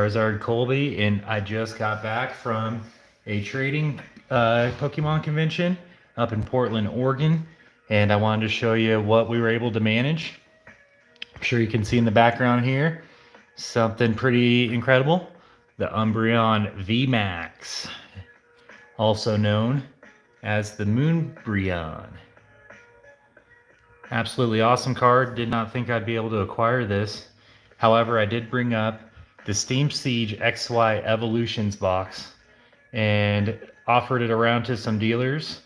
Charizard Colby, and I just got back from a trading Pokemon convention up in Portland, Oregon, and I wanted to show you what we were able to manage. I'm sure you can see in the background here something pretty incredible. The Umbreon Vmax, also known as the Moonbreon. Absolutely awesome card. Did not think I'd be able to acquire this. However, I did bring up the Steam Siege XY Evolutions box and offered it around to some dealers.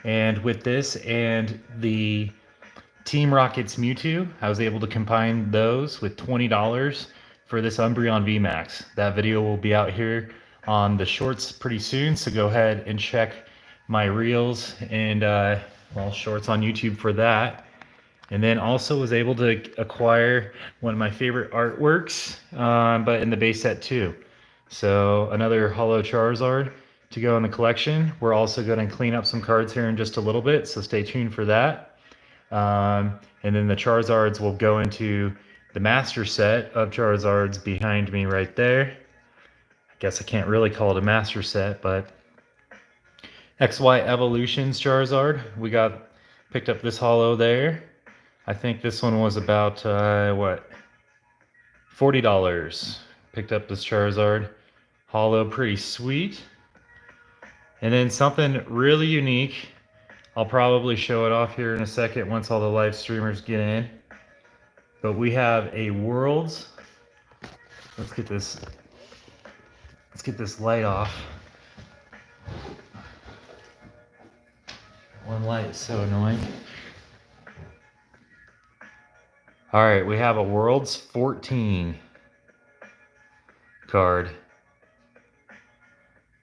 And with this and the Team Rocket's Mewtwo, I was able to combine those with $20 for this Umbreon Vmax. That video will be out here on the shorts pretty soon, so go ahead and check my reels and shorts on YouTube for that. And then also was able to acquire one of my favorite artworks, but in the base set too. So another Holo Charizard to go in the collection. We're also going to clean up some cards here in just a little bit, so stay tuned for that. And then the Charizards will go into the master set of Charizards behind me right there. I guess I can't really call it a master set, but XY Evolutions Charizard. We picked up this holo there. I think this one was about, $40. Picked up this Charizard holo, pretty sweet. And then something really unique. I'll probably show it off here in a second once all the live streamers get in. But we have a Worlds. Let's get this light off. One light is so annoying. All right, we have a Worlds 14 card.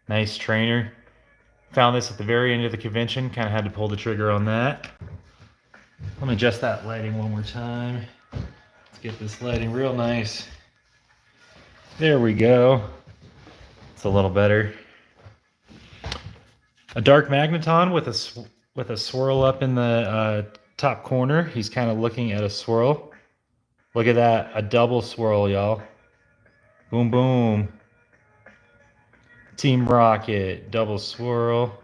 Nice trainer. Found this at the very end of the convention. Kind of had to pull the trigger on that. Let me adjust that lighting one more time. Let's get this lighting real nice. There we go. It's a little better. A dark magneton with a swirl up in the top corner. He's kind of looking at a swirl. Look at that, a double swirl, y'all. Boom, boom. Team Rocket, double swirl.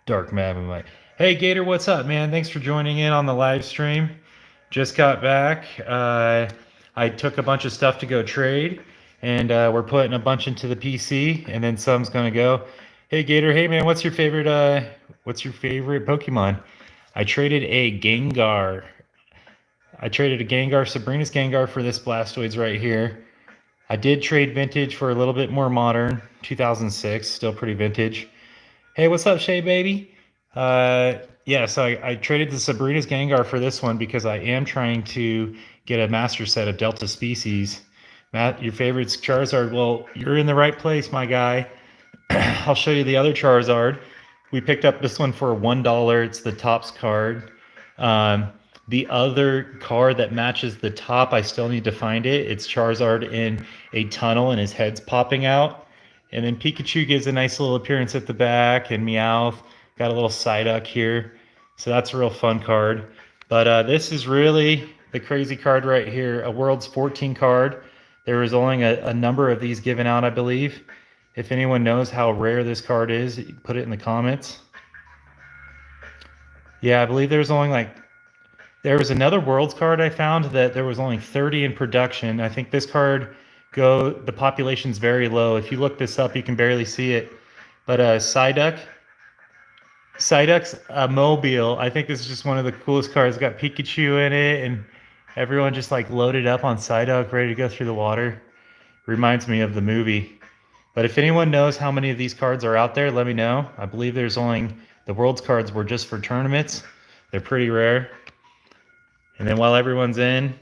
Dark Magnemite. Hey, Gator, what's up, man? Thanks for joining in on the live stream. Just got back. I took a bunch of stuff to go trade, and we're putting a bunch into the PC, and then some's gonna go. Hey, Gator. Hey, man, what's your favorite Pokemon? I traded a Gengar. Sabrina's Gengar for this Blastoise right here. I did trade vintage for a little bit more modern, 2006, still pretty vintage. Hey, what's up, Shay baby? Yeah, so I traded the Sabrina's Gengar for this one because I am trying to get a master set of Delta species. Matt, your favorite's Charizard. Well, you're in the right place, my guy. I'll show you the other Charizard. We picked up this one for $1. It's the Topps card. The other card that matches the top, I still need to find it. It's Charizard in a tunnel and his head's popping out. And then Pikachu gives a nice little appearance at the back, and Meowth got a little Psyduck here. So that's a real fun card. But this is really the crazy card right here, a Worlds 14 card. There was only a number of these given out, I believe. If anyone knows how rare this card is, put it in the comments. Yeah, I believe there was another Worlds card I found that there was only 30 in production. I think this card, the population's very low. If you look this up, you can barely see it. But Psyduck's a mobile. I think this is just one of the coolest cards. It's got Pikachu in it, and everyone just like loaded up on Psyduck, ready to go through the water. Reminds me of the movie. But if anyone knows how many of these cards are out there, let me know. I believe the Worlds cards were just for tournaments. They're pretty rare. And then while everyone's in,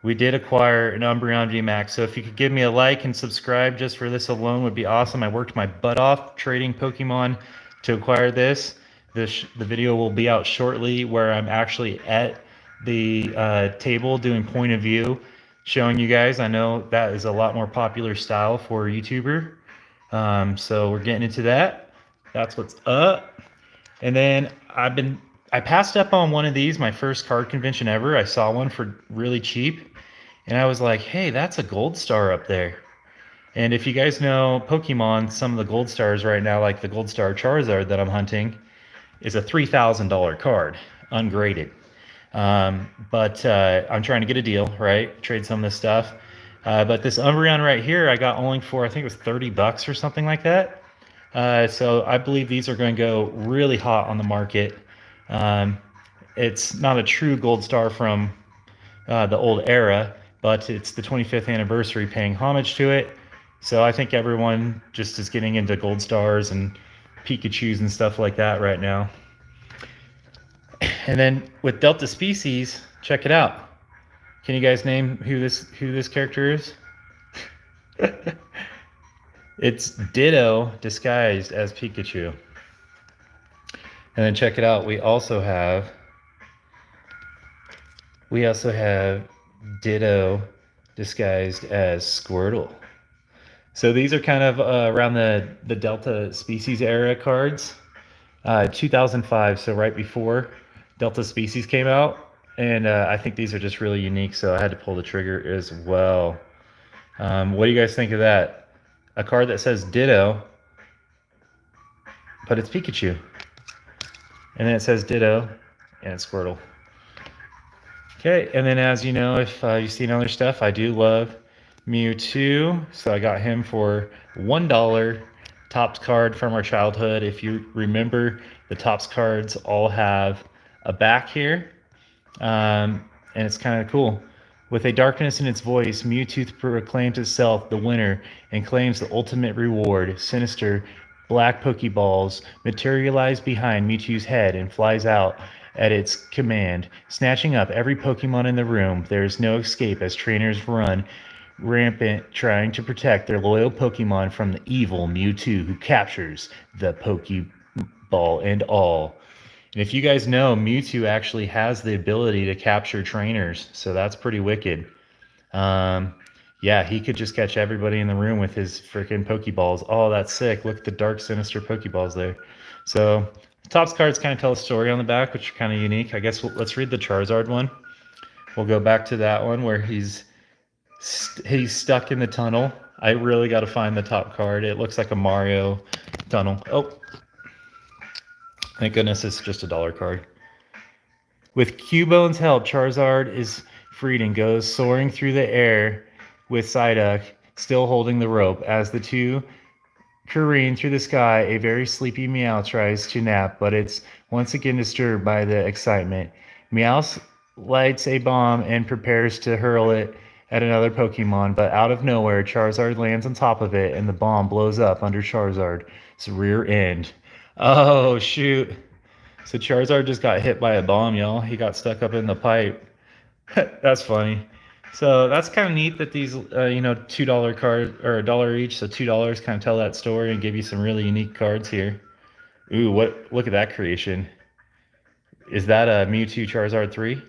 we did acquire an Umbreon Vmax. So if you could give me a like and subscribe just for this alone would be awesome. I worked my butt off trading Pokemon to acquire this. The video will be out shortly where I'm actually at the table doing point of view, showing you guys. I know that is a lot more popular style for a YouTuber. So we're getting into that. That's what's up. And then I passed up on one of these, my first card convention ever. I saw one for really cheap, And I was like, hey, that's a gold star up there. And if you guys know Pokemon, some of the gold stars right now, like the gold star Charizard that I'm hunting, is a $3,000 card, ungraded. But I'm trying to get a deal, right? Trade some of this stuff. But this Umbreon right here, I got only for, I think it was 30 bucks or something like that. So I believe these are going to go really hot on the market. Um, it's not a true gold star from the old era, but it's the 25th anniversary paying homage to it. So I think everyone just is getting into gold stars and Pikachus and stuff like that right now. And then with Delta Species, check it out. Can you guys name who this character is? It's Ditto disguised as Pikachu. And then check it out. We also have Ditto disguised as Squirtle. So these are kind of around the Delta Species era cards. 2005, so right before Delta Species came out. And I think these are just really unique, so I had to pull the trigger as well. What do you guys think of that? A card that says Ditto, but it's Pikachu. And then it says Ditto, and it's Squirtle. Okay, and then as you know, if you've seen other stuff, I do love Mewtwo. So I got him for $1. Topps card from our childhood. If you remember, the Topps cards all have a back here. And it's kind of cool. With a darkness in its voice, Mewtwo proclaims itself the winner and claims the ultimate reward. Sinister black Pokeballs materialize behind Mewtwo's head and flies out at its command, snatching up every Pokemon in the room. There is no escape as trainers run rampant trying to protect their loyal Pokemon from the evil Mewtwo who captures the Pokeball and all. And if you guys know, Mewtwo actually has the ability to capture trainers, so that's pretty wicked. Yeah, he could just catch everybody in the room with his freaking Pokeballs. Oh, that's sick. Look at the dark, sinister Pokeballs there. So, Topps cards kind of tell a story on the back, which are kind of unique. I guess let's read the Charizard one. We'll go back to that one where he's stuck in the tunnel. I really got to find the top card. It looks like a Mario tunnel. Oh, thank goodness it's just a dollar card. With Cubone's help, Charizard is freed and goes soaring through the air with Psyduck still holding the rope. As the two careen through the sky, a very sleepy Meow tries to nap, but it's once again disturbed by the excitement. Meowth lights a bomb and prepares to hurl it at another Pokemon, but out of nowhere, Charizard lands on top of it, and the bomb blows up under Charizard's rear end. Oh, shoot. So Charizard just got hit by a bomb, y'all. He got stuck up in the pipe. That's funny. So that's kind of neat that these, $2 cards, or $1 each, so $2 kind of tell that story and give you some really unique cards here. Ooh, look at that creation. Is that a Mewtwo Charizard 3?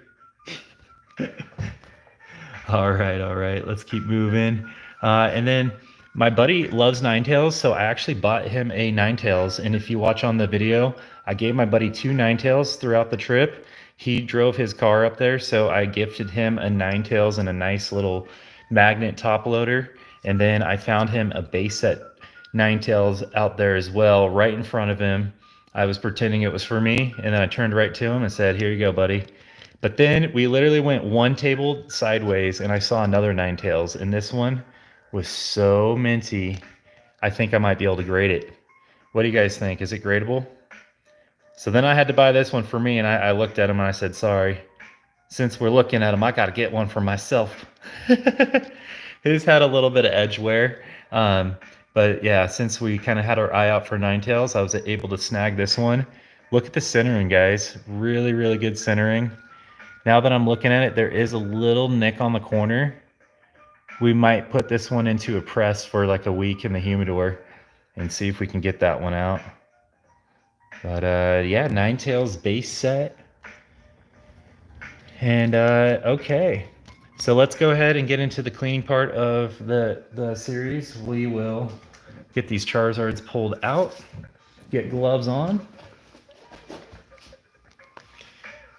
All right. Let's keep moving. And then my buddy loves Ninetails, so I actually bought him a Ninetails. And if you watch on the video, I gave my buddy 2 Ninetails throughout the trip. He drove his car up there, so I gifted him a Ninetails and a nice little magnet top loader. And then I found him a base set Ninetails out there as well, right in front of him. I was pretending it was for me, and then I turned right to him and said, "Here you go, buddy." But then we literally went one table sideways and I saw another Ninetails, and this one was so minty. I think I might be able to grade it. What do you guys think? Is it gradable? So then I had to buy this one for me, and I looked at him and I said, sorry, since we're looking at him, I got to get one for myself. His had a little bit of edge wear. But yeah, since we kind of had our eye out for Ninetails, I was able to snag this one. Look at the centering, guys. Really, really good centering. Now that I'm looking at it, there is a little nick on the corner. We might put this one into a press for like a week in the humidor and see if we can get that one out. But yeah, Ninetails base set. And okay, so let's go ahead and get into the cleaning part of the series. We will get these Charizards pulled out, get gloves on.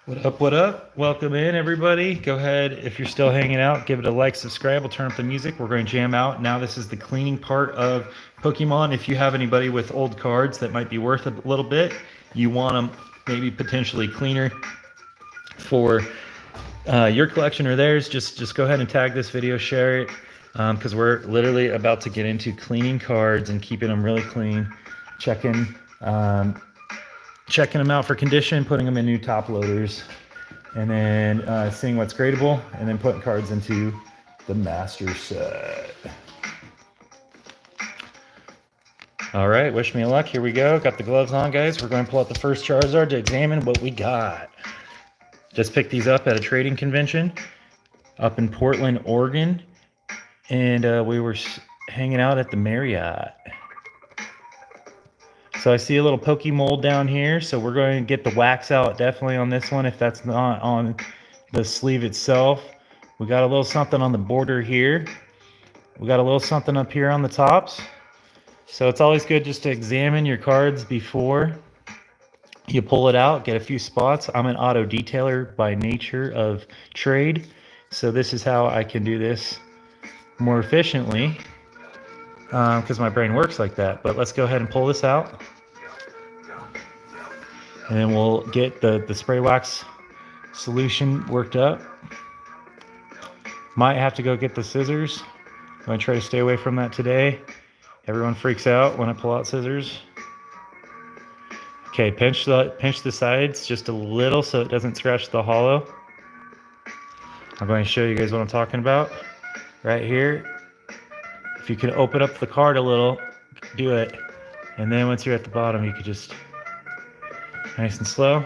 What up, what up? Welcome in, everybody. Go ahead, if you're still hanging out, give it a like, subscribe. We'll turn up the music. We're going to jam out. Now this is the cleaning part of Pokemon. If you have anybody with old cards that might be worth a little bit, you want them maybe potentially cleaner for your collection or theirs, just go ahead and tag this video, share it, because we're literally about to get into cleaning cards and keeping them really clean, checking them out for condition, putting them in new top loaders, and then seeing what's gradable, and then putting cards into the master set. All right, wish me luck. Here we go. Got the gloves on, guys. We're going to pull out the first Charizard to examine what we got. Just picked these up at a trading convention up in Portland, Oregon, and we were hanging out at the Marriott. So I see a little Poke mold down here, so we're going to get the wax out definitely on this one if that's not on the sleeve itself. We got a little something on the border here. We got a little something up here on the tops. So it's always good just to examine your cards before you pull it out, get a few spots. I'm an auto detailer by nature of trade, so this is how I can do this more efficiently. Because my brain works like that. But let's go ahead and pull this out. And then we'll get the spray wax solution worked up. Might have to go get the scissors. I'm going to try to stay away from that today. Everyone freaks out when I pull out scissors. Okay, pinch the sides just a little so it doesn't scratch the hollow. I'm going to show you guys what I'm talking about. Right here. If you can open up the card a little, do it. And then once you're at the bottom, you could just nice and slow.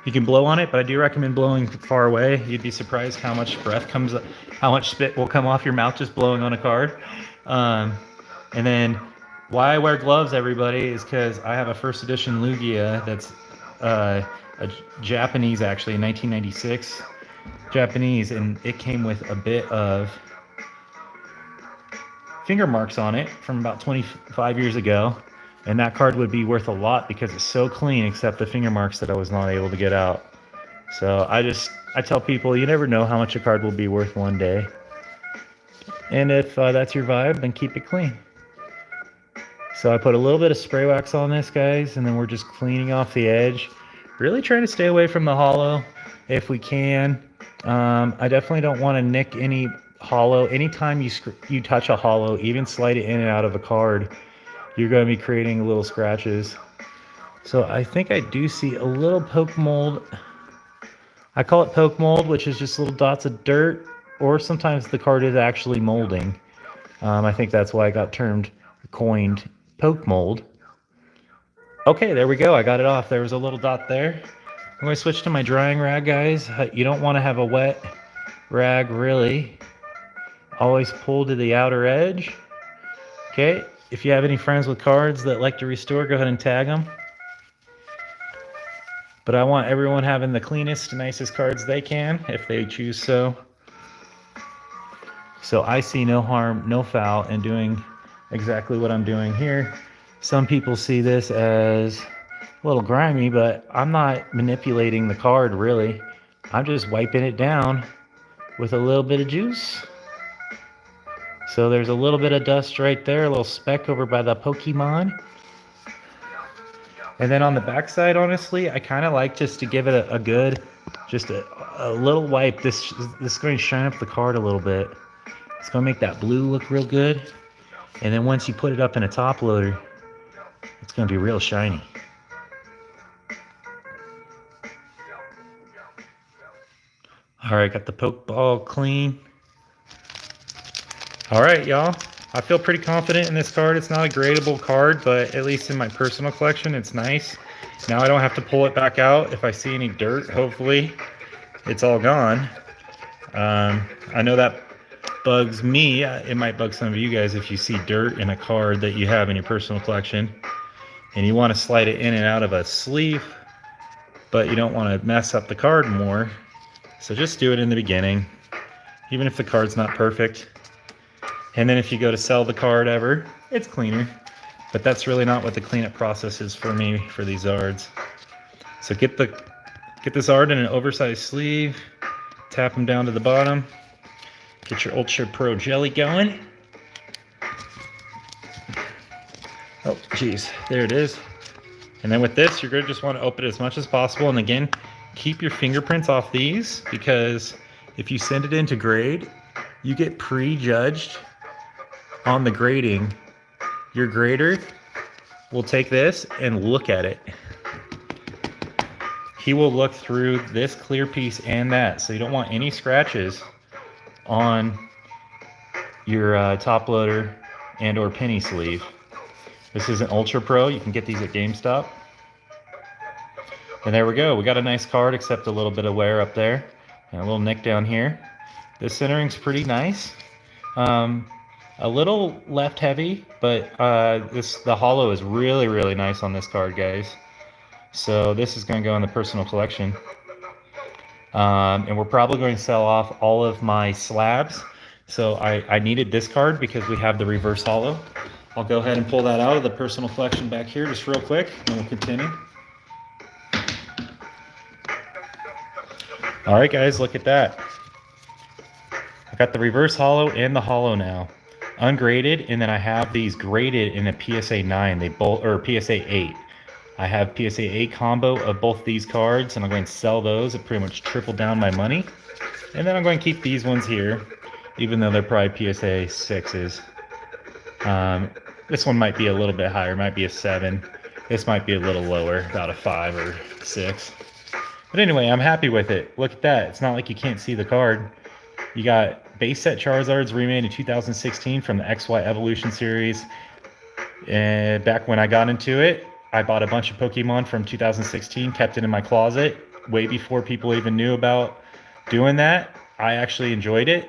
You can blow on it, but I do recommend blowing far away. You'd be surprised how much how much spit will come off your mouth just blowing on a card. And then why I wear gloves, everybody, is because I have a first edition Lugia that's a Japanese, actually, 1996. Japanese, and it came with a bit of finger marks on it from about 25 years ago, and that card would be worth a lot because it's so clean except the finger marks that I was not able to get out. So I tell people you never know how much a card will be worth one day, and if that's your vibe, then keep it clean. So I put a little bit of spray wax on this, guys, and then we're just cleaning off the edge, really trying to stay away from the hollow if we can. I definitely don't want to nick any hollow. Anytime you touch a hollow, even slide it in and out of a card, you're going to be creating little scratches. So I think I do see a little poke mold. I call it poke mold, which is just little dots of dirt, or sometimes the card is actually molding. I think that's why I got coined poke mold. Okay, there we go. I got it off. There was a little dot there. I'm going to switch to my drying rag, guys. You don't want to have a wet rag, really. Always pull to the outer edge. Okay, if you have any friends with cards that like to restore, go ahead and tag them. But I want everyone having the cleanest, nicest cards they can, if they choose so. So I see no harm, no foul in doing exactly what I'm doing here. Some people see this as a little grimy, but I'm not manipulating the card, really. I'm just wiping it down with a little bit of juice. So there's a little bit of dust right there, a little speck over by the Pokemon. And then on the backside, honestly, I kind of like just to give it a good, just a little wipe. This is going to shine up the card a little bit. It's going to make that blue look real good. And then once you put it up in a top loader, it's going to be real shiny. All right, got the Pokeball clean. All right, y'all. I feel pretty confident in this card. It's not a gradable card, but at least in my personal collection, it's nice. Now I don't have to pull it back out if I see any dirt. Hopefully, it's all gone. I know that bugs me. It might bug some of you guys if you see dirt in a card that you have in your personal collection, and you want to slide it in and out of a sleeve, but you don't want to mess up the card more. So just do it in the beginning, even if the card's not perfect. And then if you go to sell the card ever, it's cleaner. but that's really not what the cleanup process is for me for these Zards. So get the Zard in an oversized sleeve, tap them down to the bottom, get your Ultra Pro jelly going. Oh, geez, there it is. And then with this, you're going to just want to open it as much as possible. And again, keep your fingerprints off these, because if you send it into grade, you get prejudged on the grading. Your grader will take this and look at it. He will look through this clear piece and that. So you don't want any scratches on your top loader and or penny sleeve. This is an Ultra Pro. You can get these at GameStop. And there we go. We got a nice card, except a little bit of wear up there and a little nick down here. The centering's pretty nice. A little left heavy, but the hollow is really, really nice on this card, guys. So this is going to go in the personal collection. And we're probably going to sell off all of my slabs. So I needed this card because we have the reverse hollow. I'll go ahead and pull that out of the personal collection back here just real quick, and we'll continue. All right, guys, look at that. I got the reverse hollow and the hollow now, ungraded, and then I have these graded in a PSA 9. They both, or PSA 8. I have PSA 8 combo of both these cards, and I'm going to sell those and pretty much triple down my money. And then I'm going to keep these ones here, even though they're probably PSA 6s. This one might be a little bit higher, might be a 7. This might be a little lower, about a 5 or 6. But anyway, I'm happy with it. Look at that. It's not like you can't see the card. You got base set Charizards remade in 2016 from the XY Evolution series. And back when I got into it, I bought a bunch of Pokemon from 2016, kept it in my closet way before people even knew about doing that. I actually enjoyed it.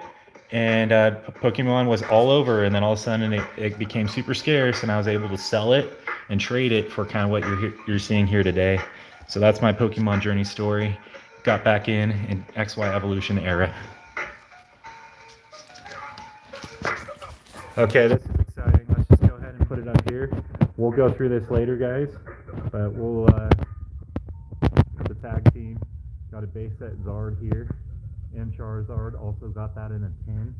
And Pokemon was all over, and then all of a sudden it became super scarce, and I was able to sell it and trade it for kind of what you're seeing here today. So that's my Pokemon journey story. Got back in XY Evolution era. Okay, this is exciting. Let's just go ahead and put it up here. We'll go through this later, guys, but we'll the tag team got a base set Zard here. And Charizard also got that in a 10.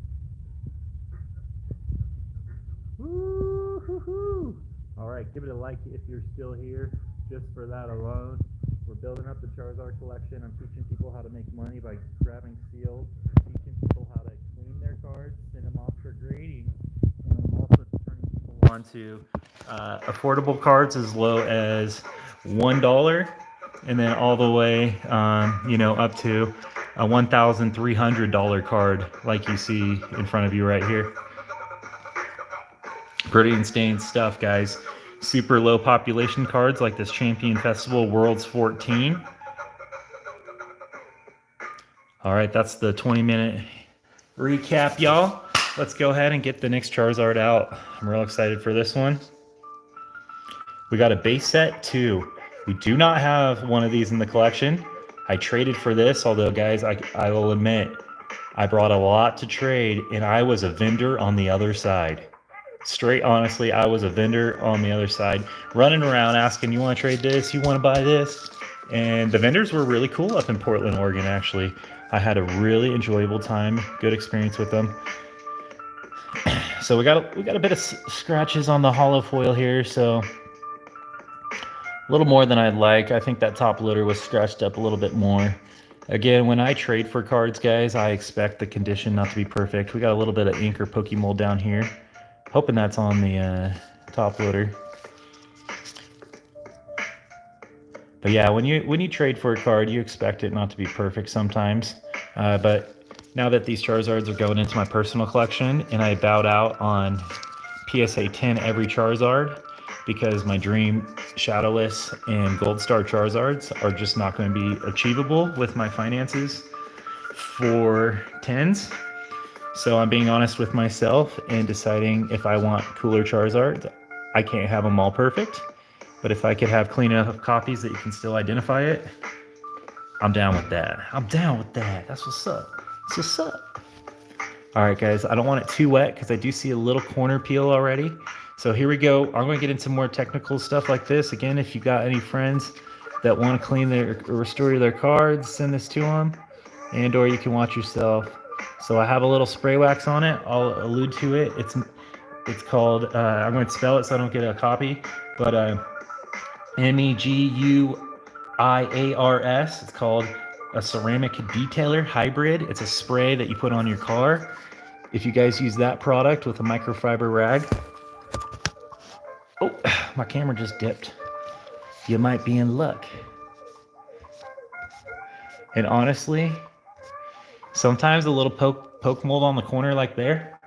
Woo-hoo-hoo! Alright, give it a like if you're still here, just for that alone. We're building up the Charizard collection. I'm teaching people how to make money by grabbing seals, teaching people how to clean their cards, send them off for grading. And I'm also turning people on to affordable cards as low as $1, and then all the way, up to a $1,300 card like you see in front of you right here. Pretty insane stuff, guys. Super low population cards like this Champion Festival Worlds 14. All right, that's the 20-minute recap, y'all. Let's go ahead and get the next Charizard out. I'm real excited for this one. We got a base set 2. We do not have one of these in the collection. I traded for this, although, guys, I will admit, I brought a lot to trade, and I was a vendor on the other side. Straight honestly, I was a vendor on the other side, running around asking, you want to trade this? You want to buy this? And the vendors were really cool up in Portland, Oregon, actually. I had a really enjoyable time, good experience with them. So we got a bit of scratches on the hollow foil here, so a little more than I'd like. I think that top loader was scratched up a little bit more. Again, when I trade for cards, guys, I expect the condition not to be perfect. We got a little bit of ink or Pokemold down here. Hoping that's on the top loader. But yeah, when you trade for a card, you expect it not to be perfect sometimes. But now that these Charizards are going into my personal collection, and I bowed out on PSA 10 every Charizard, because my dream Shadowless and Gold Star Charizards are just not going to be achievable with my finances for 10s. So I'm being honest with myself and deciding if I want cooler Charizards. I can't have them all perfect, but if I could have clean enough copies that you can still identify it, I'm down with that. I'm down with that. That's what's up. That's what's up. All right, guys, I don't want it too wet because I do see a little corner peel already. So here we go. I'm going to get into more technical stuff like this. Again, if you got any friends that want to clean their or restore their cards, send this to them, and or you can watch yourself. So I have a little spray wax on it. I'll allude to it. It's called, I'm going to spell it so I don't get a copy, but MEGUIARS. It's called a ceramic detailer hybrid. It's a spray that you put on your car. If you guys use that product with a microfiber rag, oh, my camera just dipped. You might be in luck. And honestly, sometimes a little poke mold on the corner like there,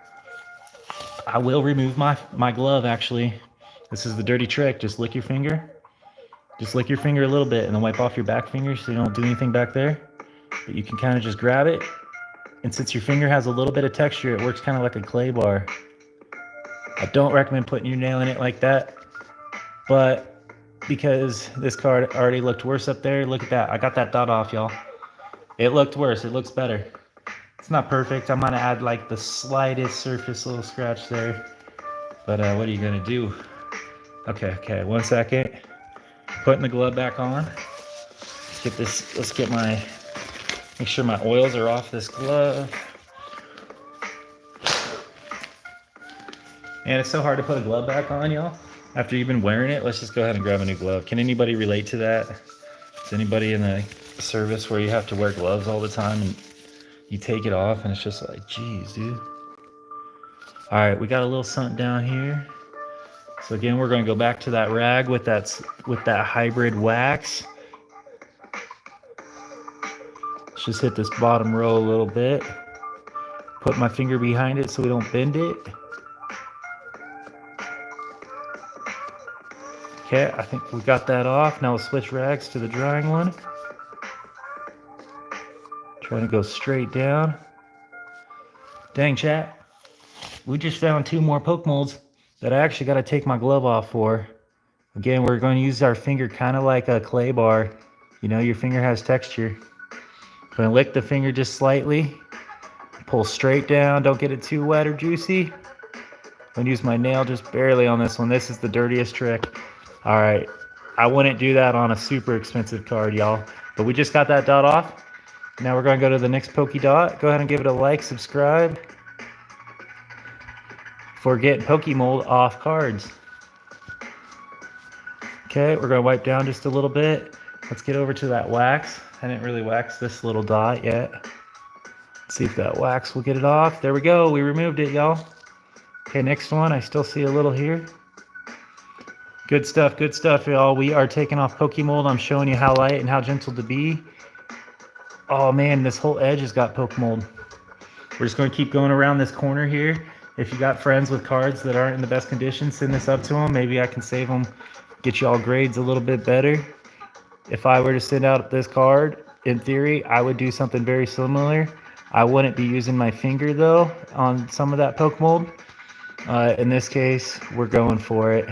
I will remove my glove actually. This is the dirty trick. Just lick your finger. Just lick your finger a little bit and then wipe off your back finger so you don't do anything back there. But you can kind of just grab it. And since your finger has a little bit of texture, it works kind of like a clay bar. I don't recommend putting your nail in it like that. But because this card already looked worse up there, look at that. I got that dot off, y'all. It looked worse. It looks better. It's not perfect. I'm going to add like the slightest surface little scratch there. But what are you going to do? Okay, 1 second. Putting the glove back on. Make sure my oils are off this glove. Man, it's so hard to put a glove back on, y'all. After you've been wearing it, let's just go ahead and grab a new glove. Can anybody relate to that? Is anybody in the service where you have to wear gloves all the time and you take it off and it's just like, geez, dude. All right, we got a little something down here. So again, we're going to go back to that rag with that hybrid wax. Let's just hit this bottom row a little bit. Put my finger behind it so we don't bend it. Okay, I think we got that off. Now we'll switch rags to the drying one. Trying to go straight down. Dang, chat. We just found 2 more poke molds that I actually got to take my glove off for. Again, we're going to use our finger kind of like a clay bar. You know, your finger has texture. I'm going to lick the finger just slightly. Pull straight down. Don't get it too wet or juicy. I'm going to use my nail just barely on this one. This is the dirtiest trick. All right. I wouldn't do that on a super expensive card, y'all. But we just got that dot off. Now we're going to go to the next Poké Dot. Go ahead and give it a like, subscribe for getting Pokémold off cards. Okay, we're going to wipe down just a little bit. Let's get over to that wax. I didn't really wax this little dot yet. Let's see if that wax will get it off. There we go. We removed it, y'all. Okay, next one. I still see a little here. Good stuff, y'all. We are taking off Pokémold. I'm showing you how light and how gentle to be. Oh man, this whole edge has got Pokémold. We're just going to keep going around this corner here. If you got friends with cards that aren't in the best condition, send this up to them. Maybe I can save them, get you all grades a little bit better. If I were to send out this card, in theory, I would do something very similar. I wouldn't be using my finger though on some of that Pokémold. In this case, we're going for it.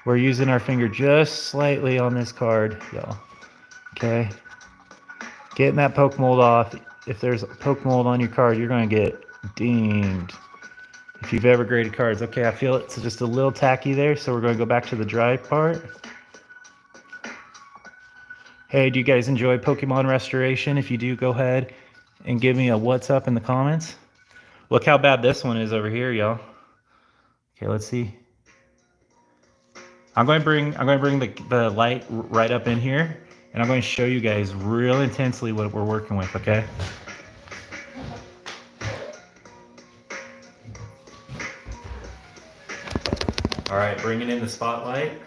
We're using our finger just slightly on this card, y'all. Okay. Getting that Pokémold off. If there's Pokémold on your card, you're going to get dinged. If you've ever graded cards. Okay, I feel it's just a little tacky there, so we're going to go back to the dry part. Hey, do you guys enjoy Pokemon Restoration? If you do, go ahead and give me a what's up in the comments. Look how bad this one is over here, y'all. Okay, let's see. I'm going to bring the light right up in here, and I'm going to show you guys real intensely what we're working with, okay? All right, bringing in the spotlight.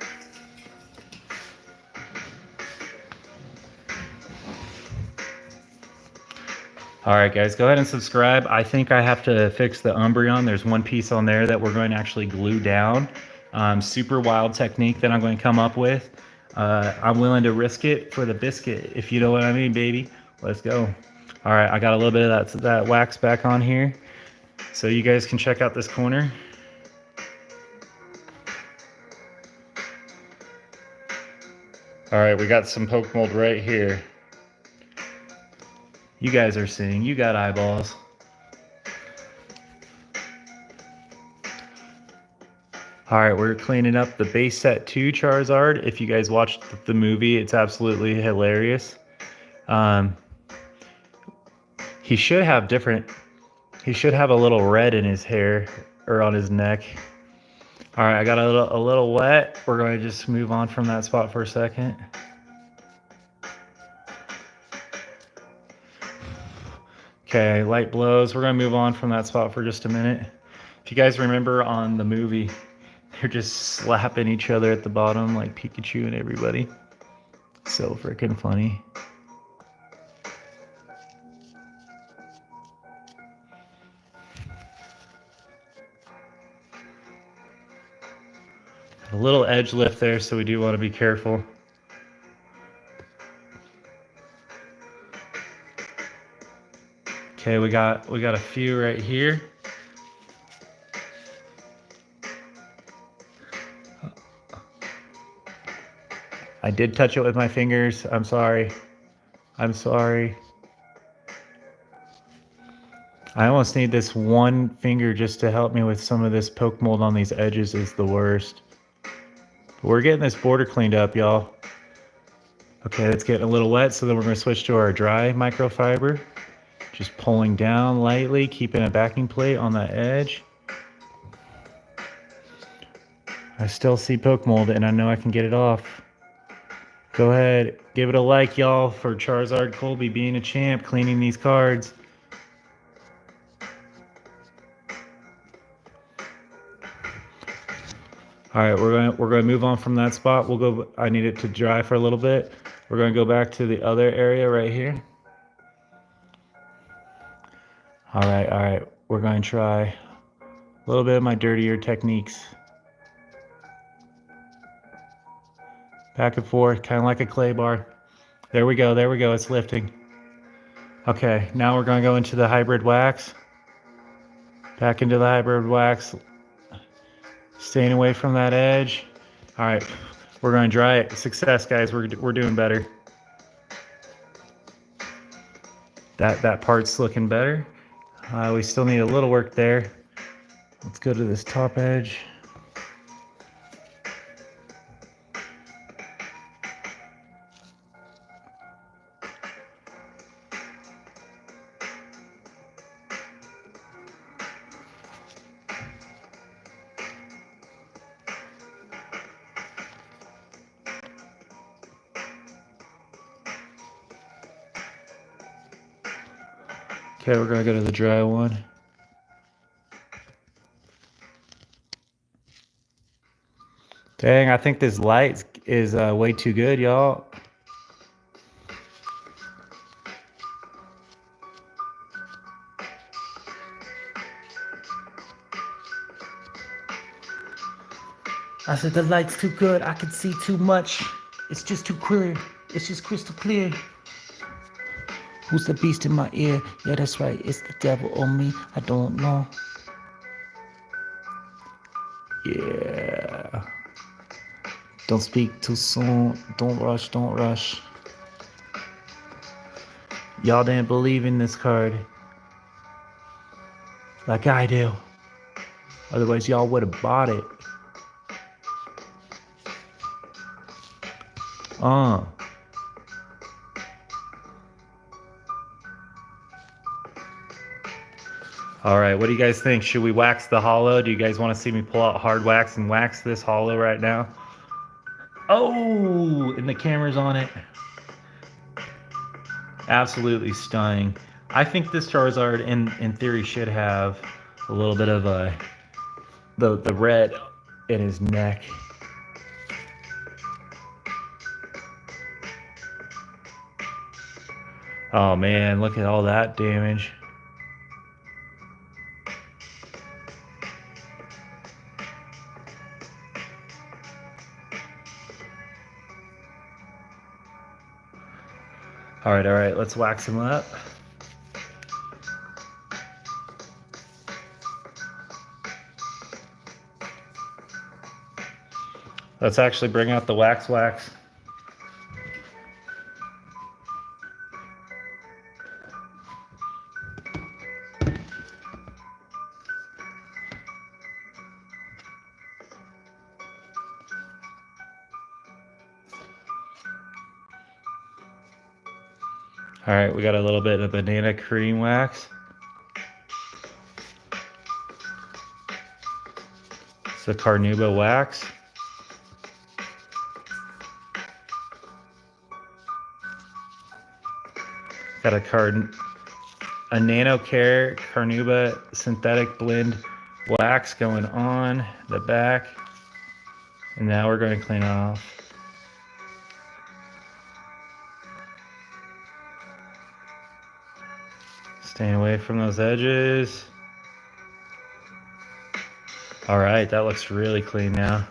All right, guys, go ahead and subscribe. I think I have to fix the Umbreon. There's one piece on there that we're going to actually glue down. Super wild technique that I'm going to come up with. I'm willing to risk it for the biscuit, if you know what I mean, baby. Let's go. All right, I got a little bit of that wax back on here, so you guys can check out this corner. All right, we got some Pokemold right here. You guys are seeing, you got eyeballs. All right, we're cleaning up the base set 2 Charizard. If you guys watched the movie, it's absolutely hilarious. He should have a little red in his hair or on his neck. All right, I got a little wet. We're going to just move on from that spot for a second. Okay, light blows. We're going to move on from that spot for just a minute. If you guys remember on the movie, they're just slapping each other at the bottom like Pikachu and everybody. So freaking funny. A little edge lift there, so we do want to be careful. Okay, we got a few right here. I did touch it with my fingers. I'm sorry. I'm sorry. I almost need this one finger just to help me with some of this poke mold on these edges is the worst. But we're getting this border cleaned up, y'all. Okay, it's getting a little wet, so then we're going to switch to our dry microfiber. Just pulling down lightly, keeping a backing plate on that edge. I still see poke mold, and I know I can get it off. Go ahead, give it a like, y'all, for Charizard Colby being a champ, cleaning these cards. All right, we're going to move on from that spot. We'll go. I need it to dry for a little bit. We're going to go back to the other area right here. All right. We're going to try a little bit of my dirtier techniques. Back and forth, kind of like a clay bar. There we go. It's lifting. Okay, now we're going to go into the hybrid wax. Back into the hybrid wax. Staying away from that edge. All right, we're going to dry it. Success, guys. We're doing better. That part's looking better. We still need a little work there. Let's go to this top edge. Okay, we're gonna go to the dry one. Dang, I think this light is way too good, y'all. I said the light's too good. I can see too much. It's just too clear. It's just crystal clear. Who's the beast in my ear? Yeah, that's right. It's the devil on me. I don't know. Yeah. Don't speak too soon. Don't rush. Don't rush. Y'all didn't believe in this card like I do. Otherwise, y'all would have bought it. All right, what do you guys think? Should we wax the hollow? Do you guys want to see me pull out hard wax and wax this hollow right now? Oh, and the camera's on it. Absolutely stunning. I think this Charizard, in theory, should have a little bit of the red in his neck. Oh man, look at all that damage. All right, let's wax him up. Let's actually bring out the wax. Alright, we got a little bit of banana cream wax. It's the carnauba wax. Got a nano care carnauba synthetic blend wax going on the back. And now we're going to clean off. Staying away from those edges. All right, that looks really clean now.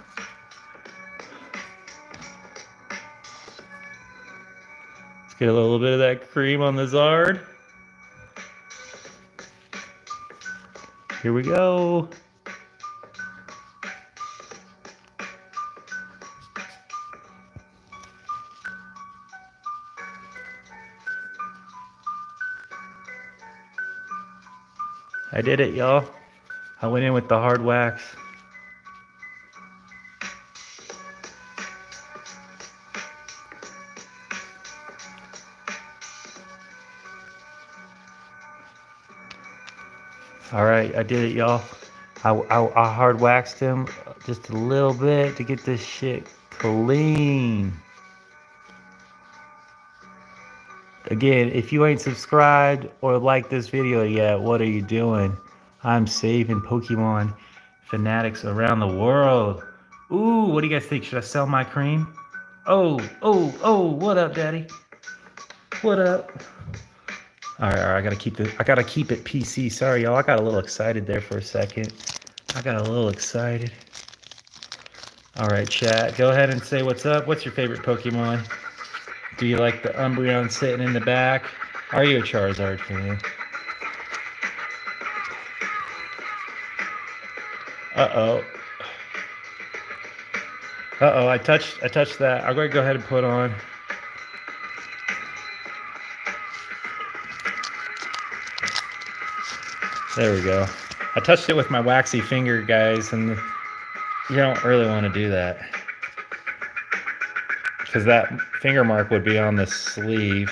Let's get a little bit of that cream on the Zard. Here we go. I did it, y'all. I went in with the hard wax. All right, I did it, y'all. I hard waxed him just a little bit to get this shit clean. Again, if you ain't subscribed or liked this video yet, what are you doing? I'm saving Pokemon fanatics around the world. Ooh, what do you guys think? Should I sell my cream? Oh, what up, Daddy? What up? All right, I gotta keep it PC. Sorry, y'all. I got a little excited there for a second. I got a little excited. All right, chat. Go ahead and say what's up. What's your favorite Pokemon? Do you like the Umbreon sitting in the back? Are you a Charizard fan? Uh-oh. I touched that. I'm going to go ahead and put on. There we go. I touched it with my waxy finger, guys, and you don't really want to do that, because that finger mark would be on the sleeve.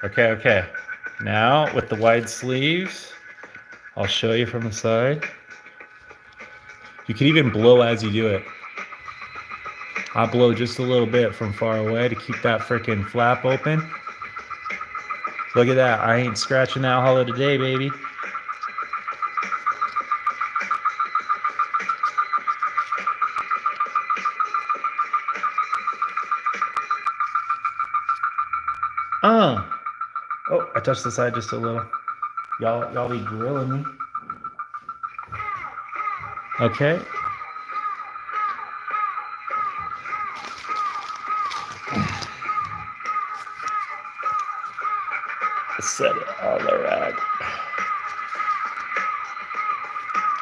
Okay. Now, with the wide sleeves, I'll show you from the side. You can even blow as you do it. I blow just a little bit from far away to keep that freaking flap open. Look at that. I ain't scratching that hollow today, baby. Oh, I touched the side just a little. Y'all be grilling me. Okay. Set it on the rack.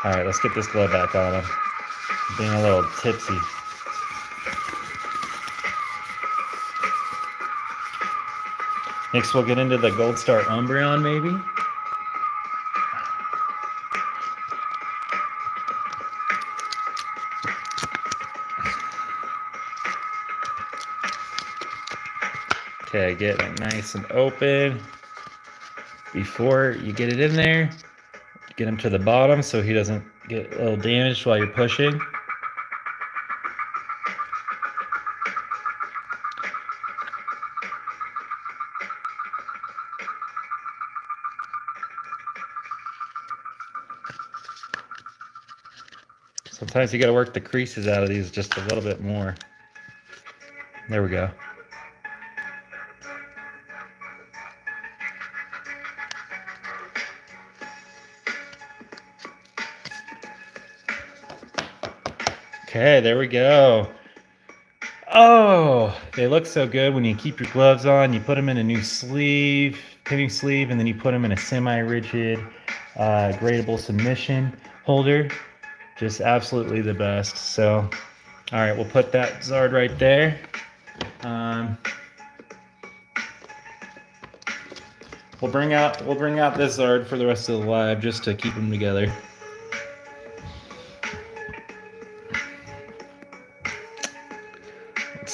All right, let's get this glove back on him. I'm being a little tipsy. Next, we'll get into the Gold Star Umbreon, maybe. Okay, get it nice and open. Before you get it in there, get him to the bottom so he doesn't get a little damaged while you're pushing. Sometimes you got to work the creases out of these just a little bit more. There we go. Okay, there we go. Oh, they look so good when you keep your gloves on. You put them in a new sleeve, pinning sleeve, and then you put them in a semi-rigid, gradable submission holder. Just absolutely the best. So, all right, we'll put that Zard right there. We'll bring out this Zard for the rest of the live just to keep them together.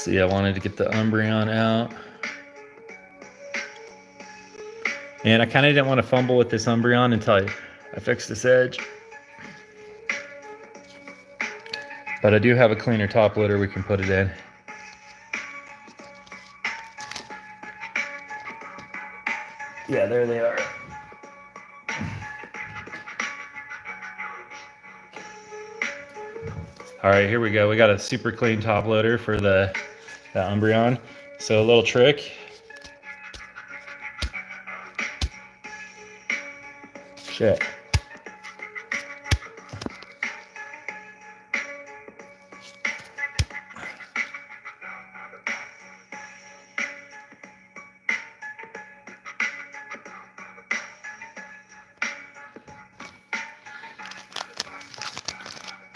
See, I wanted to get the Umbreon out. And I kind of didn't want to fumble with this Umbreon until I fixed this edge. But I do have a cleaner top loader we can put it in. Yeah, there they are. All right, here we go. We got a super clean top loader for the Umbreon. So a little trick. Shit.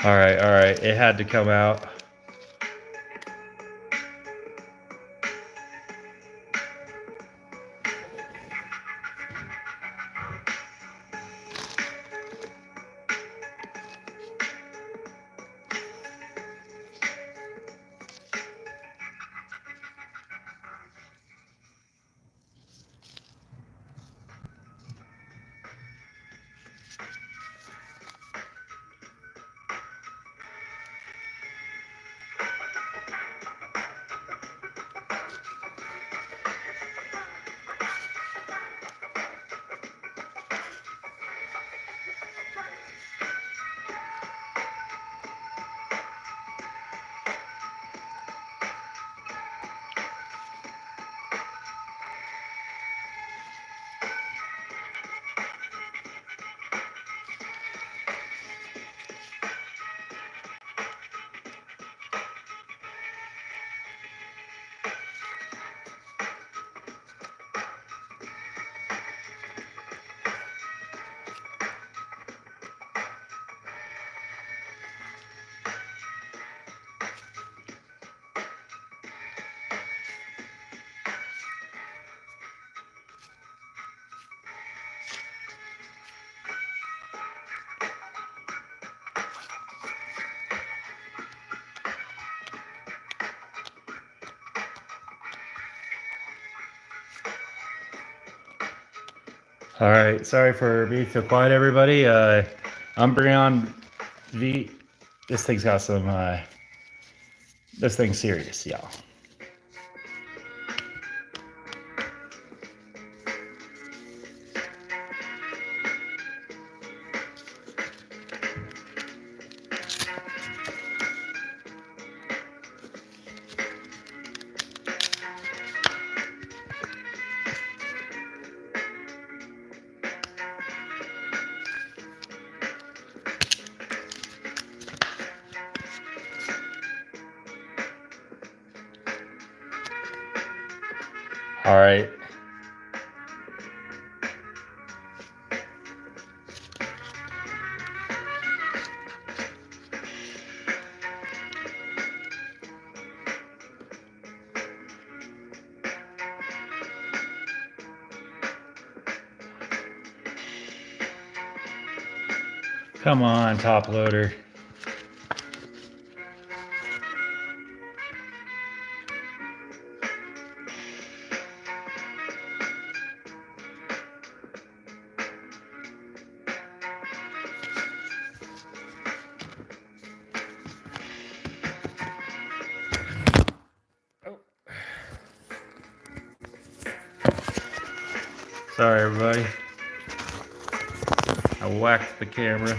All right. It had to come out. All right, sorry for being so quiet, everybody. Umbreon V, this thing's got some, this thing's serious, y'all. All right. Come on, top loader. Sorry, everybody. I whacked the camera.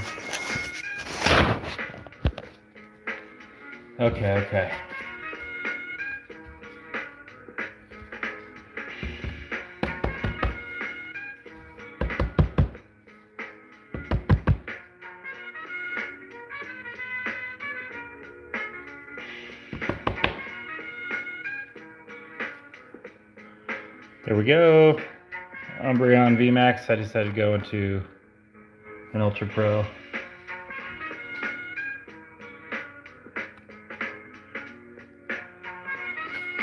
Okay. There we go. Umbreon Vmax. I decided to go into an Ultra Pro.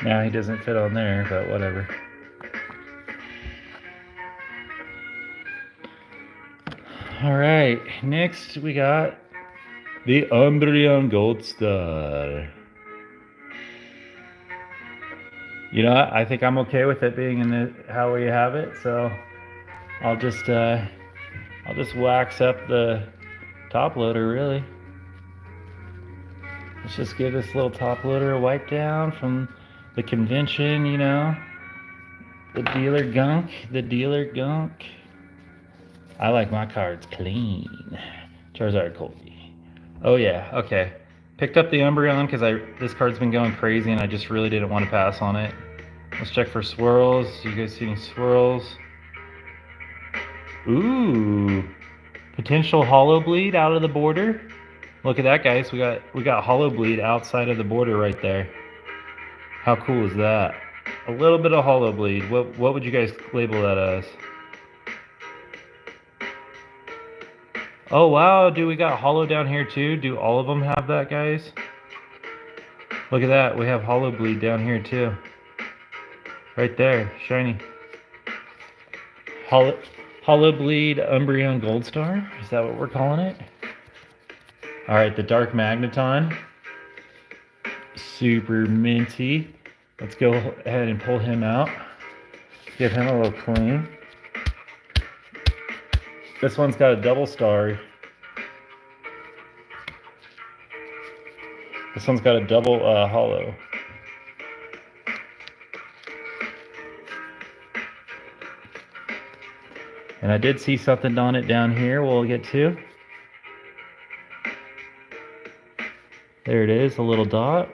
Now he doesn't fit on there, but whatever. All right, next we got the Umbreon Gold Star. You know, I think I'm okay with it being in how we have it. So I'll just wax up the top loader. Really, let's just give this little top loader a wipe down from the convention. You know, the dealer gunk. The dealer gunk. I like my cards clean. Charizard Colby. Oh yeah, okay. Picked up the Umbreon because this card's been going crazy and I just really didn't want to pass on it. Let's check for swirls. You guys see any swirls? Ooh, potential hollow bleed out of the border. Look at that, guys. We got hollow bleed outside of the border right there. How cool is that? A little bit of hollow bleed. What would you guys label that as? Oh wow, do we got hollow down here too? Do all of them have that, guys? Look at that, we have hollow bleed down here too. Right there, shiny. Hollow bleed Umbreon Gold Star? Is that what we're calling it? Alright, the Dark Magneton. Super minty. Let's go ahead and pull him out. Give him a little clean. This one's got a double star. This one's got a double hollow. And I did see something on it down here we'll get to. There it is, a little dot.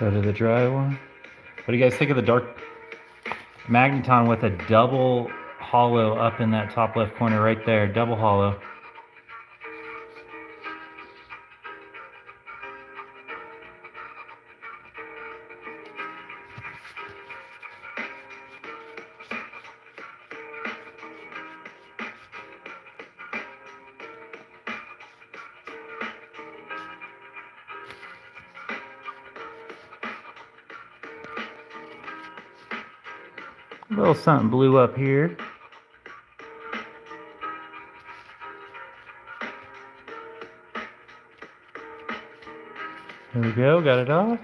Go to the dry one. What do you guys think of the Dark Magneton with a double hollow up in that top left corner right there? Double hollow. A little something blew up here. There we go, got it off.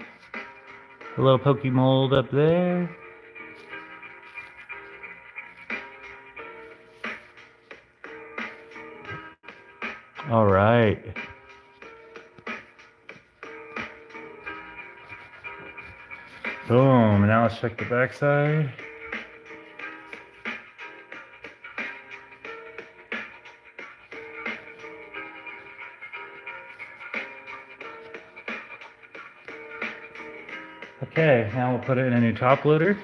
A little Pokemold up there. All right. Boom, now let's check the backside. Okay, now we'll put it in a new top loader.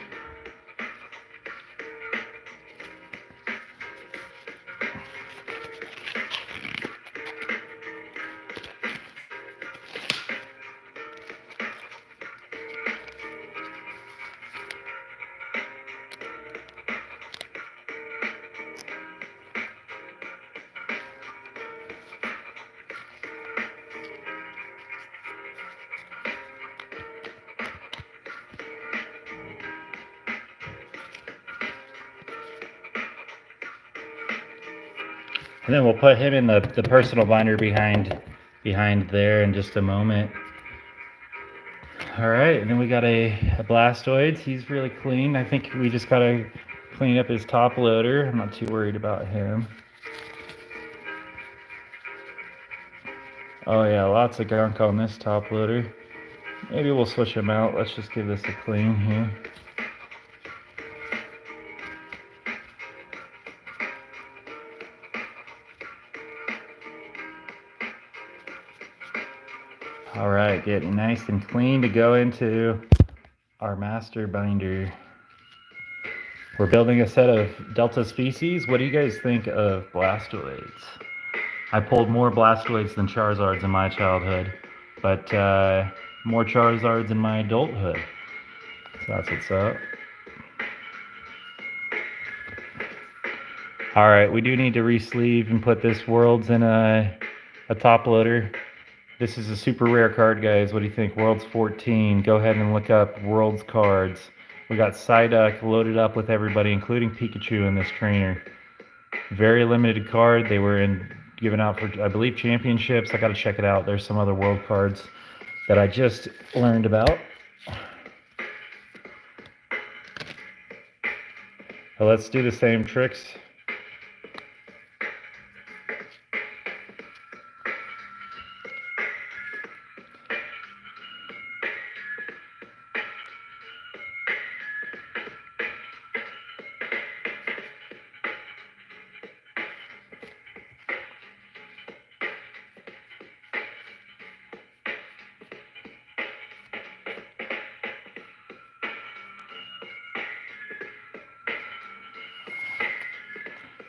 And then we'll put him in the personal binder behind there in just a moment. All right, and then we got a blastoise. He's really clean. I think we just gotta clean up his top loader. I'm not too worried about him. Oh yeah, lots of gunk on this top loader. Maybe we'll switch him out. Let's just give this a clean here. All right, getting nice and clean to go into our master binder. We're building a set of Delta species. What do you guys think of Blastoids? I pulled more Blastoids than Charizards in my childhood, but more Charizards in my adulthood. So that's what's up. All right, we do need to re-sleeve and put this Worlds in a top loader. This is a super rare card, guys. What do you think? Worlds 14. Go ahead and look up Worlds cards. We got Psyduck loaded up with everybody, including Pikachu in this trainer. Very limited card. They were given out for, I believe, championships. I got to check it out. There's some other world cards that I just learned about. But let's do the same tricks.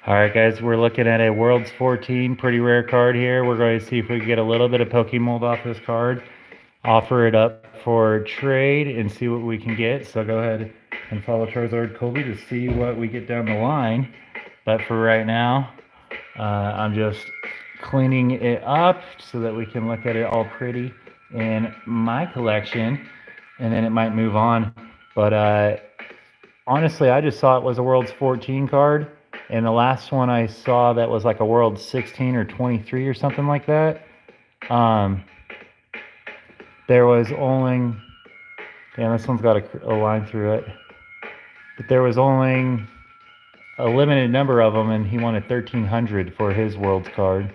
Alright guys, we're looking at a World's 14, pretty rare card here. We're going to see if we can get a little bit of Pokemold off this card. Offer it up for trade and see what we can get. So go ahead and follow Charizard Colby to see what we get down the line. But for right now, I'm just cleaning it up so that we can look at it all pretty in my collection. And then it might move on. But honestly, I just saw it was a World's 14 card. And the last one I saw that was like a World 16 or 23 or something like that. There was only, damn, this one's got a line through it. But there was only a limited number of them, and he wanted 1,300 for his World's card.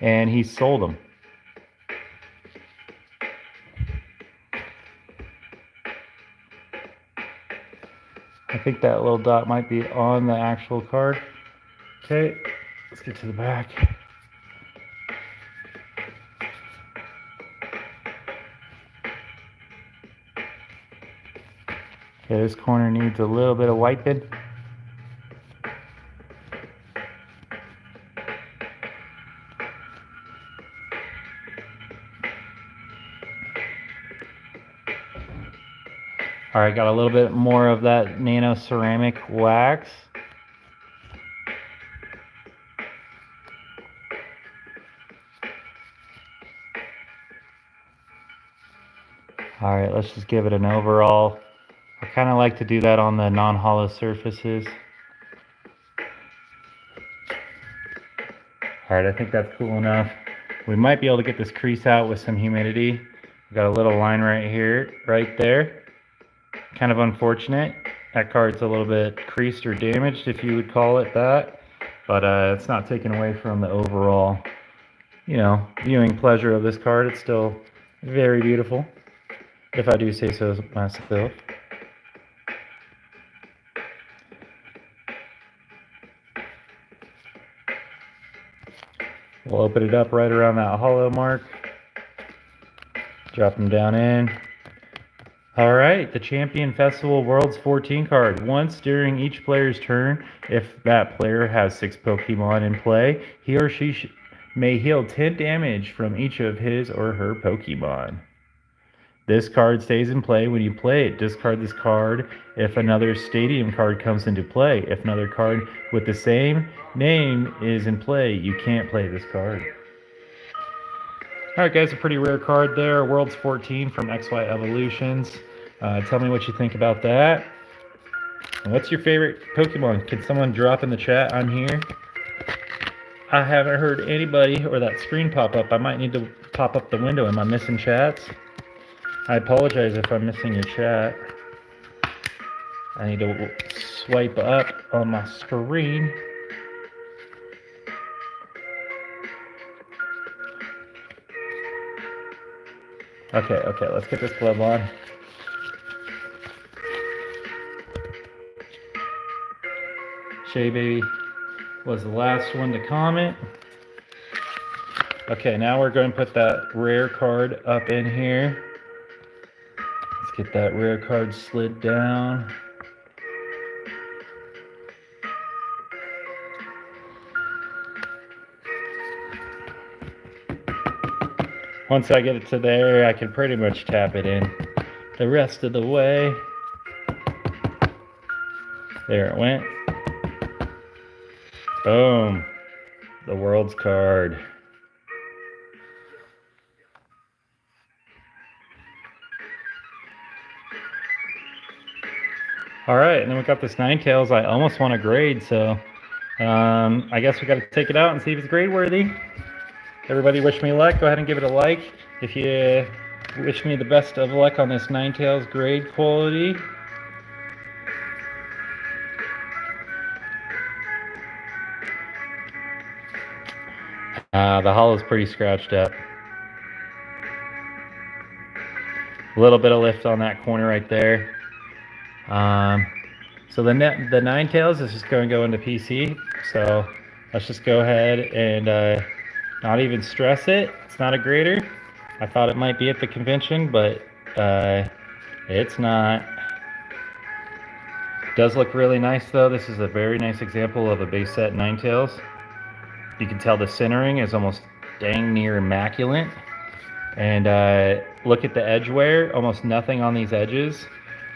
And he sold them. I think that little dot might be on the actual card. Okay, let's get to the back. Okay, this corner needs a little bit of wiping. All right, got a little bit more of that nano ceramic wax. All right, let's just give it an overall. I kind of like to do that on the non-hollow surfaces. All right, I think that's cool enough. We might be able to get this crease out with some humidity. We got a little line right here, right there. Kind of unfortunate. That card's a little bit creased or damaged, if you would call it that. But it's not taken away from the overall, viewing pleasure of this card. It's still very beautiful, if I do say so myself. We'll open it up right around that hollow mark. Drop them down in. All right, the Champion Festival World's 14 card. Once during each player's turn, if that player has 6 Pokemon in play, he or she may heal 10 damage from each of his or her Pokemon. This card stays in play when you play it. Discard this card if another stadium card comes into play. If another card with the same name is in play, you can't play this card. Alright guys, a pretty rare card there. World's 14 from XY Evolutions. Tell me what you think about that. And what's your favorite Pokemon? Can someone drop in the chat? I'm here. I haven't heard anybody or that screen pop up. I might need to pop up the window. Am I missing chats? I apologize if I'm missing your chat. I need to swipe up on my screen. Okay, let's get this glove on. Shay Baby was the last one to comment. Okay, now we're going to put that rare card up in here. Let's get that rare card slid down. Once I get it to there, I can pretty much tap it in the rest of the way. There it went. Boom. The World's card. All right, and then we got this Ninetails. I almost want to grade, so I guess we got to take it out and see if it's grade worthy. Everybody wish me luck. Go ahead and give it a like. If you wish me the best of luck on this Ninetails grade quality. The hull is pretty scratched up. A little bit of lift on that corner right there. So the Ninetails is just going to go into PC. So let's just go ahead and not even stress it. It's not a grader. I thought it might be at the convention, but it's not. It does look really nice though. This is a very nice example of a base set Ninetails. You can tell the centering is almost dang near immaculate. And look at the edge wear, almost nothing on these edges.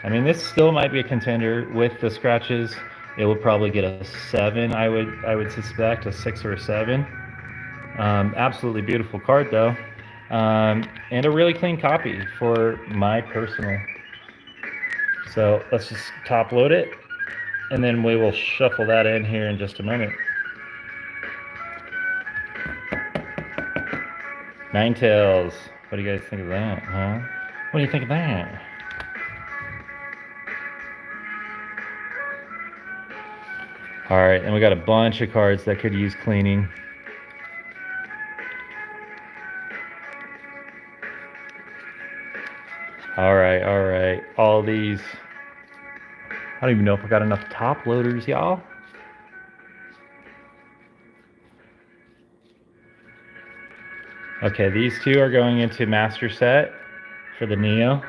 I mean, this still might be a contender with the scratches. It will probably get a 7, I would suspect, a 6 or a 7. Absolutely beautiful card though. And a really clean copy for my personal. So let's just top load it, and then we will shuffle that in here in just a moment. Ninetails. What do you guys think of that, huh? What do you think of that? All right, and we got a bunch of cards that could use cleaning. All right. All these. I don't even know if I got enough top loaders, y'all. Okay, these two are going into master set for the Neo.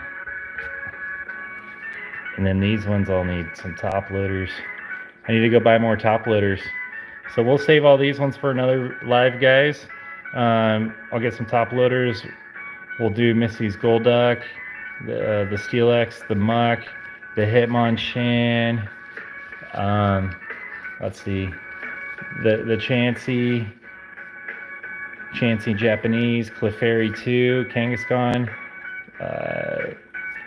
And then these ones all need some top loaders. I need to go buy more top loaders. So we'll save all these ones for another live, guys. I'll get some top loaders. We'll do Missy's Golduck, the Steelix, the Muck, the Hitmonchan. Let's see, the Chansey Japanese, Clefairy 2, Kangaskhan,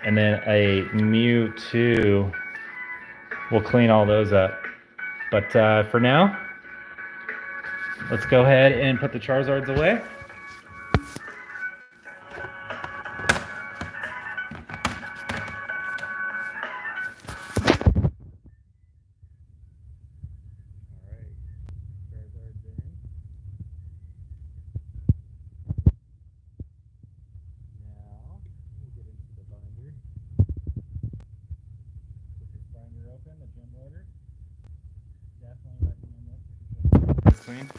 and then a Mewtwo. We'll clean all those up. But for now, let's go ahead and put the Charizards away. Clean.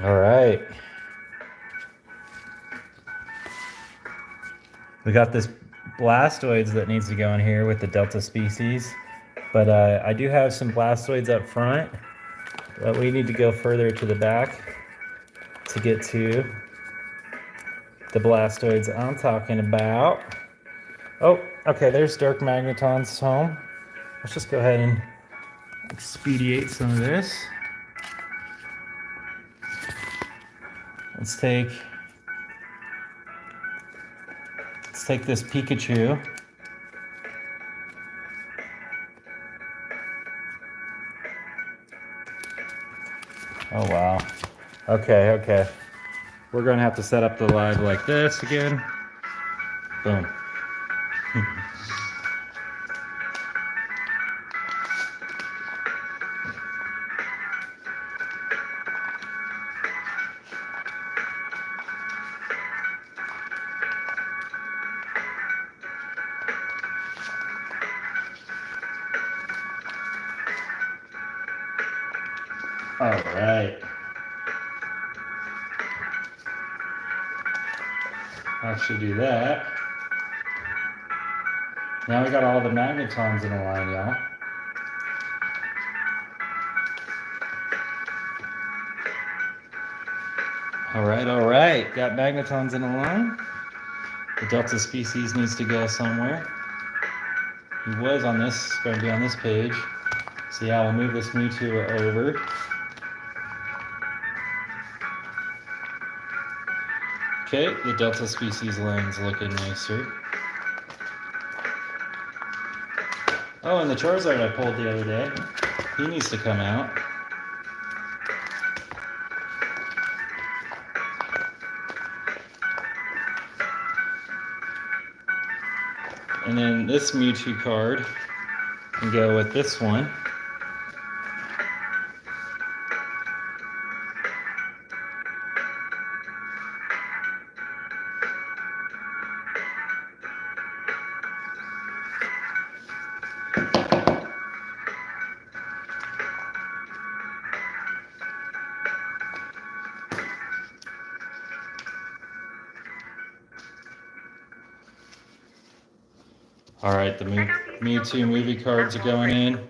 All right. We got this blastoids that needs to go in here with the Delta species, but I do have some blastoids up front, but we need to go further to the back to get to the blastoids I'm talking about. Oh, okay, there's Dark Magneton's home. Let's just go ahead and expedite some of this. Let's take this Pikachu. Oh wow. Okay. We're gonna have to set up the live like this again. Boom. All right. I should do that. Now we got all the magnetons in a line, y'all. All right. Got magnetons in a line. The Delta species needs to go somewhere. He was on this, going to be on this page. So yeah, we'll move this Mewtwo over. Okay, the Delta species line's looking nicer. Oh, and the Charizard I pulled the other day, he needs to come out. And then this Mewtwo card can go with this one. All right, the Mewtwo movie cards are going in.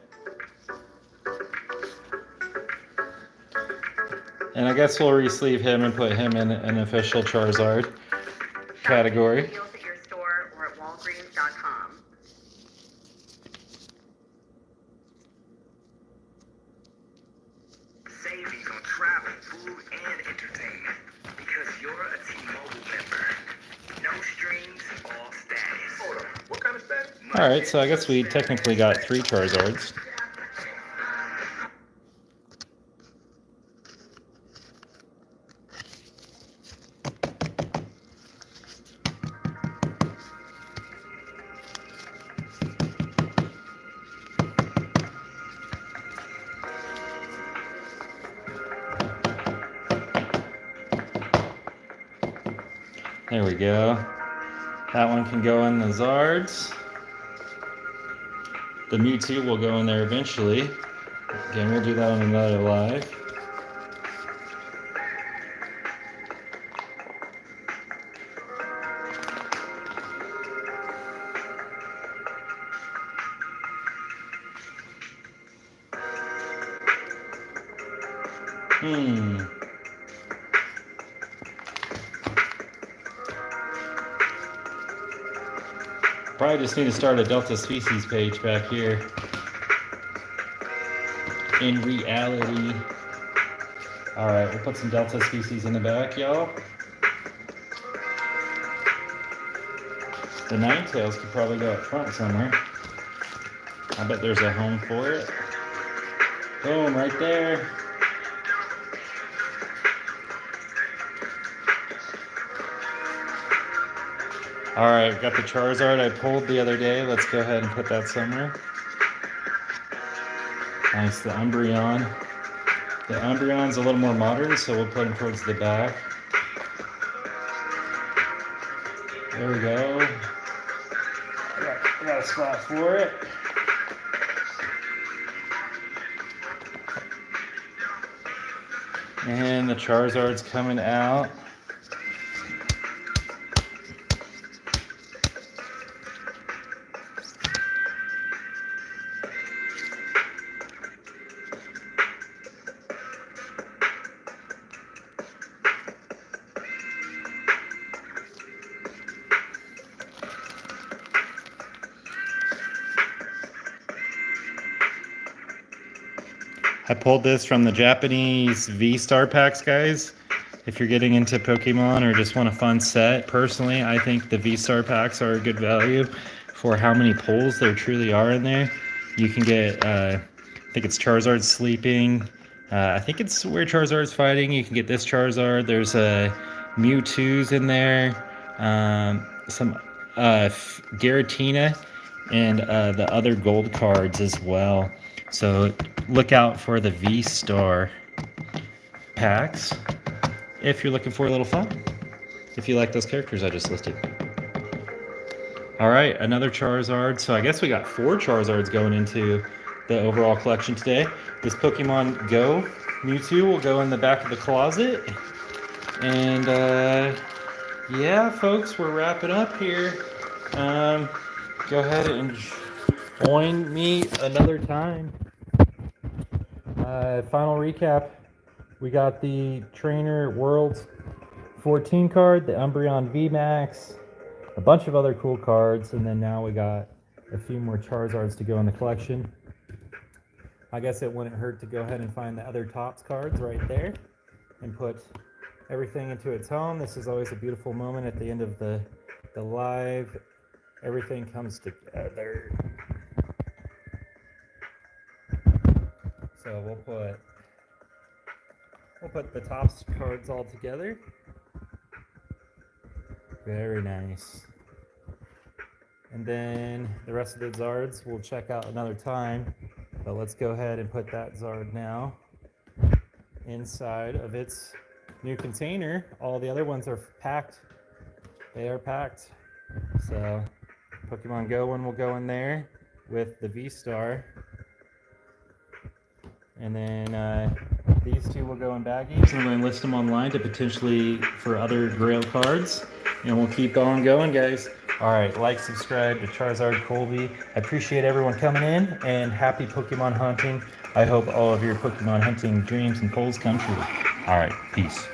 And I guess we'll re-sleeve him and put him in an official Charizard category. Savings on travel, food, and entertainment. Because you're a T-Mobile member. No strings, all status. Hold on, what kind of status? Alright, so I guess we technically got 3 Charizards. There we go. That one can go in the Zards. The Mewtwo will go in there eventually. Again, we'll do that on another live. Probably just need to start a Delta species page back here. In reality. Alright, we'll put some Delta species in the back, y'all. The ninetails could probably go up front somewhere. I bet there's a home for it. Boom, right there. Alright, got the Charizard I pulled the other day. Let's go ahead and put that somewhere. Nice, the Umbreon. The Umbreon's a little more modern, so we'll put him towards the back. There we go. I got a spot for it. And the Charizard's coming out. I pulled this from the Japanese V-Star packs, guys. If you're getting into Pokemon or just want a fun set, personally, I think the V-Star packs are a good value for how many pulls there truly are in there. You can get, I think it's Charizard sleeping. I think it's where Charizard's fighting. You can get this Charizard. There's Mewtwo's in there. Some Giratina and the other gold cards as well. So look out for the V-Star packs if you're looking for a little fun. If you like those characters I just listed. All right, another Charizard. So I guess we got 4 Charizards going into the overall collection today. This Pokemon Go Mewtwo will go in the back of the closet. And yeah, folks, we're wrapping up here. Go ahead and join me another time. Final recap. We got the Trainer Worlds 14 card, the Umbreon Vmax, a bunch of other cool cards, and then now we got a few more Charizards to go in the collection. I guess it wouldn't hurt to go ahead and find the other Topps cards right there and put everything into its home. This is always a beautiful moment at the end of the live. Everything comes together. So we'll put the top cards all together. Very nice. And then the rest of the Zards we'll check out another time. But let's go ahead and put that Zard now inside of its new container. All the other ones are packed. They are packed. So Pokemon Go one will go in there with the V-Star. And then these two will go in baggies. And we're going to list them online to potentially for other Grail cards. And we'll keep on going, guys. All right, like, subscribe to Charizard Colby. I appreciate everyone coming in, and happy Pokemon hunting. I hope all of your Pokemon hunting dreams and goals come true. All right, peace.